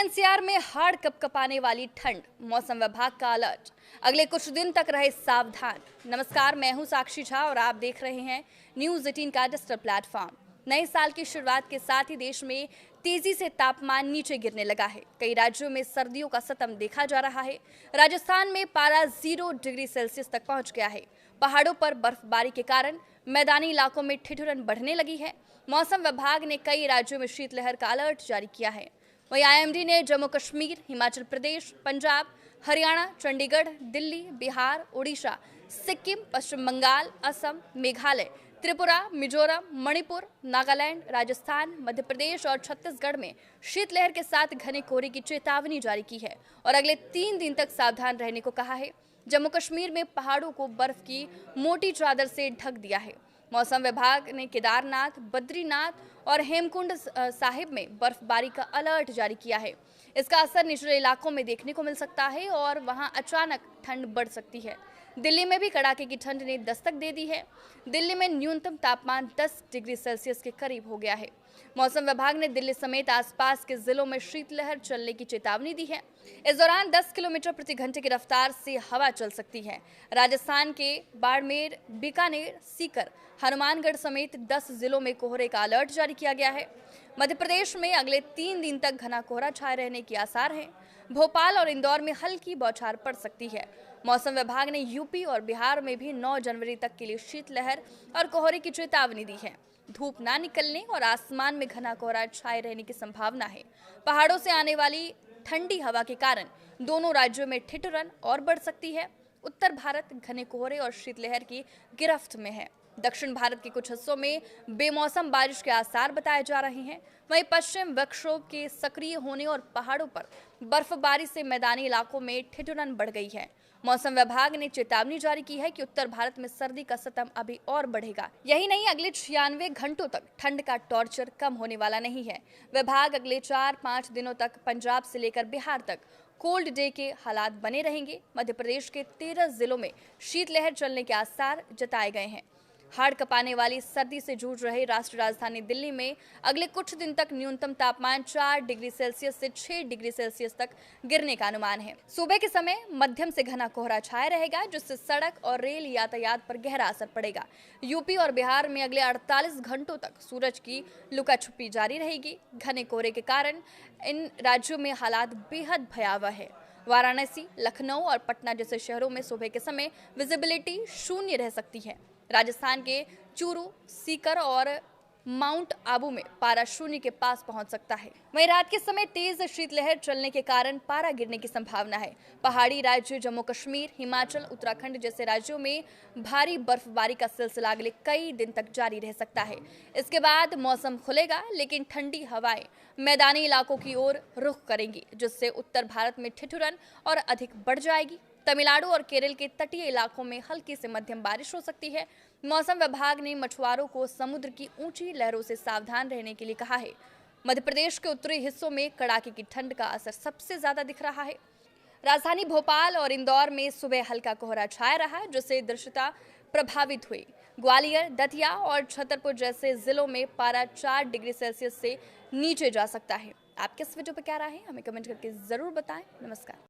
NCR में हाड़ कपकपाने वाली ठंड, मौसम विभाग का अलर्ट। अगले कुछ दिन तक रहे सावधान। नमस्कार, मैं हूं साक्षी झा और आप देख रहे हैं न्यूज 18 का डिजिटल प्लेटफॉर्म। नए साल की शुरुआत के साथ ही देश में तेजी से तापमान नीचे गिरने लगा है। कई राज्यों में सर्दियों का सतम देखा जा रहा है। राजस्थान में पारा 0 डिग्री सेल्सियस तक पहुंच गया है। पहाड़ों पर बर्फबारी के कारण मैदानी इलाकों में ठिठुरन बढ़ने लगी है। मौसम विभाग ने कई राज्यों में शीतलहर का अलर्ट जारी किया है। वहीं आईएमडी ने जम्मू कश्मीर, हिमाचल प्रदेश, पंजाब, हरियाणा, चंडीगढ़, दिल्ली, बिहार, उड़ीसा, सिक्किम, पश्चिम बंगाल, असम, मेघालय, त्रिपुरा, मिजोरम, मणिपुर, नागालैंड, राजस्थान, मध्य प्रदेश और छत्तीसगढ़ में शीतलहर के साथ घने कोहरे की चेतावनी जारी की है और अगले 3 दिन तक सावधान रहने को कहा है। जम्मू कश्मीर में पहाड़ों को बर्फ की मोटी चादर से ढक दिया है। मौसम विभाग ने केदारनाथ, बद्रीनाथ और हेमकुंड साहिब में बर्फबारी का अलर्ट जारी किया है। इसका असर निचले इलाकों में देखने को मिल सकता है और वहां अचानक ठंड बढ़ सकती है। दिल्ली में भी कड़ाके की ठंड ने दस्तक दे दी है। दिल्ली में न्यूनतम तापमान 10 डिग्री सेल्सियस के करीब हो गया है। मौसम विभाग ने दिल्ली समेत आसपास के जिलों में शीतलहर चलने की चेतावनी दी है। इस दौरान 10 किलोमीटर प्रति घंटे की रफ्तार से हवा चल सकती है। राजस्थान के बाड़मेर, बीकानेर, सीकर, हनुमानगढ़ समेत 10 जिलों में कोहरे का अलर्ट जारी किया गया है। मध्य प्रदेश में अगले 3 दिन तक घना कोहरा छाए रहने के आसार हैं। भोपाल और इंदौर में हल्की बौछार पड़ सकती है। मौसम विभाग ने यूपी और बिहार में भी 9 जनवरी तक के लिए शीतलहर और कोहरे की चेतावनी दी है। धूप ना निकलने और आसमान में घना कोहरा छाए रहने की संभावना है। पहाड़ों से आने वाली ठंडी हवा के कारण दोनों राज्यों में ठिठुरन और बढ़ सकती है। उत्तर भारत घने कोहरे और शीतलहर की गिरफ्त में है। दक्षिण भारत के कुछ हिस्सों में बेमौसम बारिश के आसार बताए जा रहे हैं। वहीं पश्चिम विक्षोभ के सक्रिय होने और पहाड़ों पर बर्फबारी से मैदानी इलाकों में ठिठुरन बढ़ गई है। मौसम विभाग ने चेतावनी जारी की है कि उत्तर भारत में सर्दी का सतम अभी और बढ़ेगा। यही नहीं, अगले 96 घंटों तक ठंड का टॉर्चर कम होने वाला नहीं है। विभाग अगले 4-5 दिनों तक पंजाब से लेकर बिहार तक कोल्ड डे के हालात बने रहेंगे। मध्य प्रदेश के 13 जिलों में शीतलहर चलने के आसार जताए गए हैं। हाड़ कपाने वाली सर्दी से जूझ रहे राष्ट्रीय राजधानी दिल्ली में अगले कुछ दिन तक न्यूनतम तापमान 4 डिग्री सेल्सियस से 6 डिग्री सेल्सियस तक गिरने का अनुमान है। सुबह के समय मध्यम से घना कोहरा छाया रहेगा, जिससे सड़क और रेल यातायात पर गहरा असर पड़ेगा। यूपी और बिहार में अगले 48 घंटों तक सूरज की लुका छुपी जारी रहेगी। घने कोहरे के कारण इन राज्यों में हालात बेहद भयावह है। वाराणसी, लखनऊ और पटना जैसे शहरों में सुबह के समय विजिबिलिटी 0 रह सकती है। राजस्थान के चूरू, सीकर और माउंट आबू में पारा 0 के पास पहुंच सकता है। वहीं रात के समय तेज शीतलहर चलने के कारण पारा गिरने की संभावना है। पहाड़ी राज्य जम्मू कश्मीर, हिमाचल, उत्तराखंड जैसे राज्यों में भारी बर्फबारी का सिलसिला अगले कई दिन तक जारी रह सकता है। इसके बाद मौसम खुलेगा, लेकिन ठंडी हवाएं मैदानी इलाकों की ओर रुख करेंगी, जिससे उत्तर भारत में ठिठुरन और अधिक बढ़ जाएगी। तमिलनाडु और केरल के तटीय इलाकों में हल्की से मध्यम बारिश हो सकती है। मौसम विभाग ने मछुआरों को समुद्र की ऊंची लहरों से सावधान रहने के लिए कहा है। मध्य प्रदेश के उत्तरी हिस्सों में कड़ाके की ठंड का असर सबसे ज्यादा दिख रहा है। राजधानी भोपाल और इंदौर में सुबह हल्का कोहरा छाया रहा, जिससे दृश्यता प्रभावित हुई। ग्वालियर, दतिया और छतरपुर जैसे जिलों में पारा 4 डिग्री सेल्सियस से नीचे जा सकता है। आपके इस वीडियो पर क्या राय है, हमें कमेंट करके जरूर बताएं। नमस्कार।